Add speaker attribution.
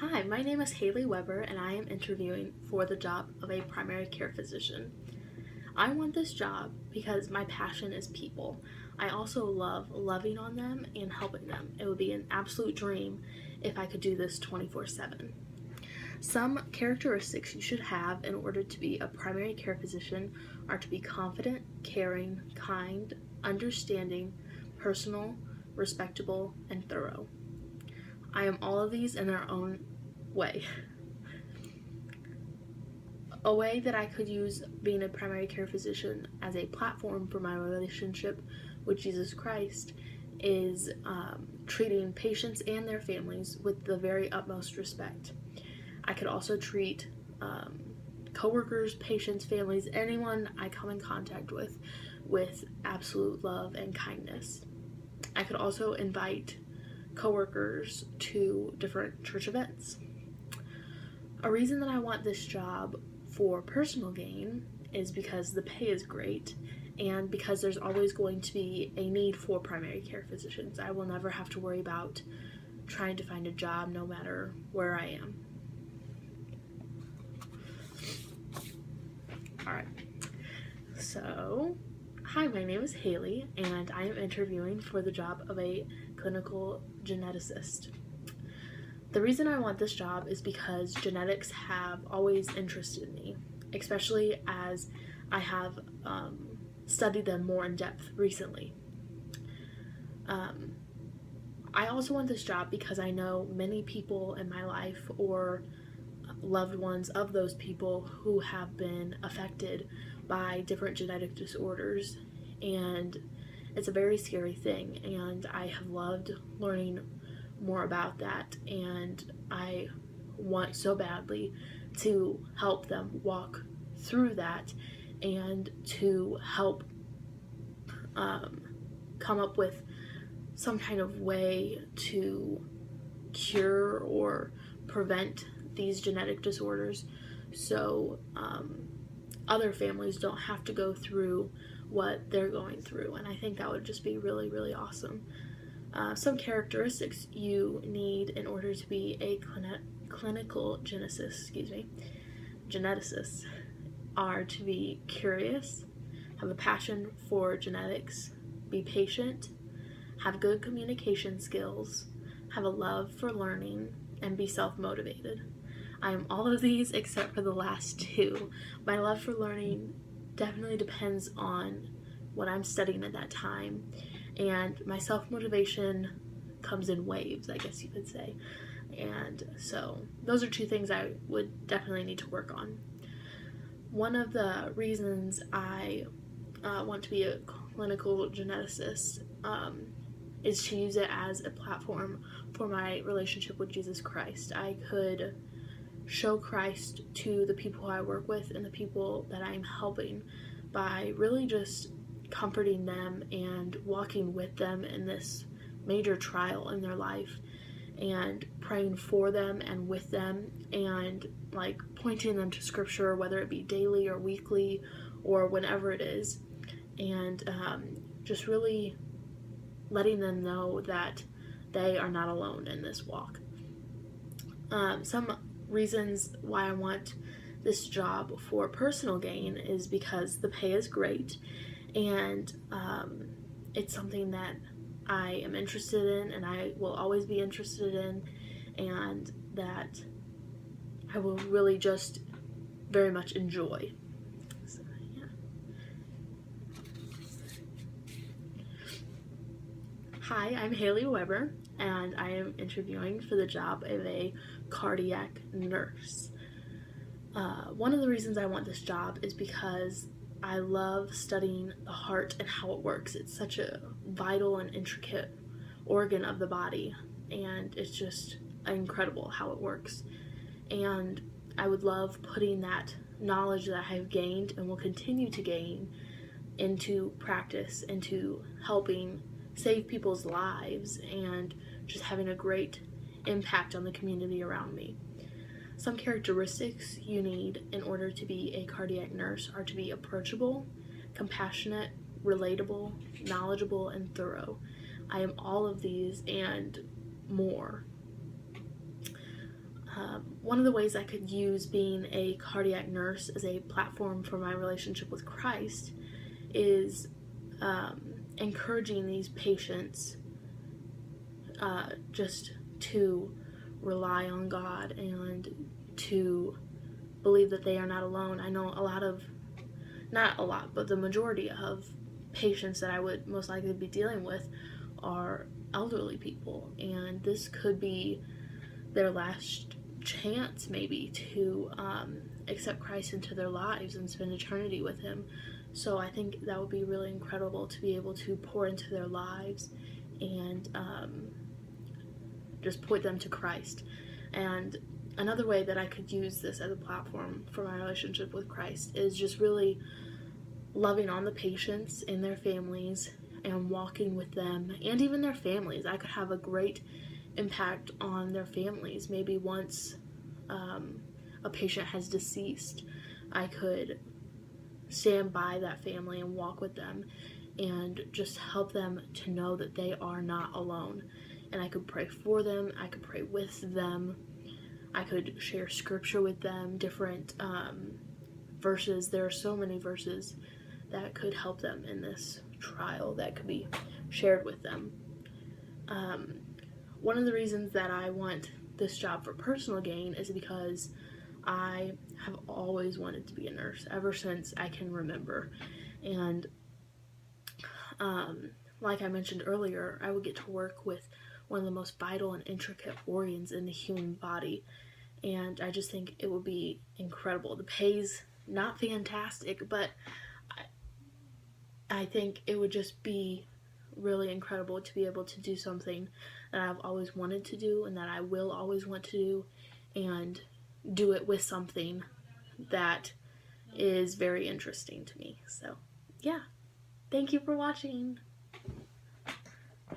Speaker 1: Hi, my name is Haley Weber, and I am interviewing for the job of a primary care physician. I want this job because my passion is people. I also love loving on them and helping them. It would be an absolute dream if I could do this 24/7. Some characteristics you should have in order to be a primary care physician are to be confident, caring, kind, understanding, personal, respectable, and thorough. I am all of these in their own way. A way that I could use being a primary care physician as a platform for my relationship with Jesus Christ is treating patients and their families with the very utmost respect. I could also treat coworkers, patients, families, anyone I come in contact with absolute love and kindness. I could also invite coworkers to different church events. A reason that I want this job for personal gain is because the pay is great and because there's always going to be a need for primary care physicians. I will never have to worry about trying to find a job no matter where I am. Alright, so hi, my name is Haley and I am interviewing for the job of a clinical geneticist. The reason I want this job is because genetics have always interested me, especially as I have studied them more in depth recently. I also want this job because I know many people in my life or loved ones of those people who have been affected by different genetic disorders, and it's a very scary thing, and I have loved learning more about that, and I want so badly to help them walk through that and to help come up with some kind of way to cure or prevent these genetic disorders so other families don't have to go through what they're going through, and I think that would just be really, really awesome. Some characteristics you need in order to be a clinical geneticist are to be curious, have a passion for genetics, be patient, have good communication skills, have a love for learning, and be self-motivated. I am all of these except for the last two. My love for learning definitely depends on what I'm studying at that time, and my self-motivation comes in waves, I guess you could say. And so those are two things I would definitely need to work on. One of the reasons I want to be a clinical geneticist is to use it as a platform for my relationship with Jesus Christ. I could show Christ to the people I work with and the people that I'm helping by really just comforting them and walking with them in this major trial in their life and praying for them and with them and like pointing them to scripture, whether it be daily or weekly or whenever it is, and just really letting them know that they are not alone in this walk. Some reasons why I want this job for personal gain is because the pay is great, and it's something that I am interested in and I will always be interested in, and that I will really just very much enjoy. So, yeah. Hi, I'm Haley Weber, and I am interviewing for the job of a cardiac nurse. One of the reasons I want this job is because I love studying the heart and how it works. It's such a vital and intricate organ of the body, and it's just incredible how it works. And I would love putting that knowledge that I have gained and will continue to gain into practice, into helping save people's lives and just having a great impact on the community around me. Some characteristics you need in order to be a cardiac nurse are to be approachable, compassionate, relatable, knowledgeable, and thorough. I am all of these and more. one of the ways I could use being a cardiac nurse as a platform for my relationship with Christ is encouraging these patients just to rely on God and to believe that they are not alone. I know but the majority of patients that I would most likely be dealing with are elderly people, and this could be their last chance maybe to accept Christ into their lives and spend eternity with Him. So I think that would be really incredible to be able to pour into their lives and just point them to Christ. And another way that I could use this as a platform for my relationship with Christ is just really loving on the patients and their families and walking with them, and even their families. I could have a great impact on their families. Maybe once a patient has deceased, I could stand by that family and walk with them and just help them to know that they are not alone. And I could pray for them, I could pray with them, I could share scripture with them, different verses. There are so many verses that could help them in this trial that could be shared with them. One of the reasons that I want this job for personal gain is because I have always wanted to be a nurse ever since I can remember. And like I mentioned earlier, I would get to work with one of the most vital and intricate organs in the human body, and I just think it would be incredible. The pay's not fantastic, but I think it would just be really incredible to be able to do something that I've always wanted to do and that I will always want to do, and do it with something that is very interesting to me. So yeah, thank you for watching.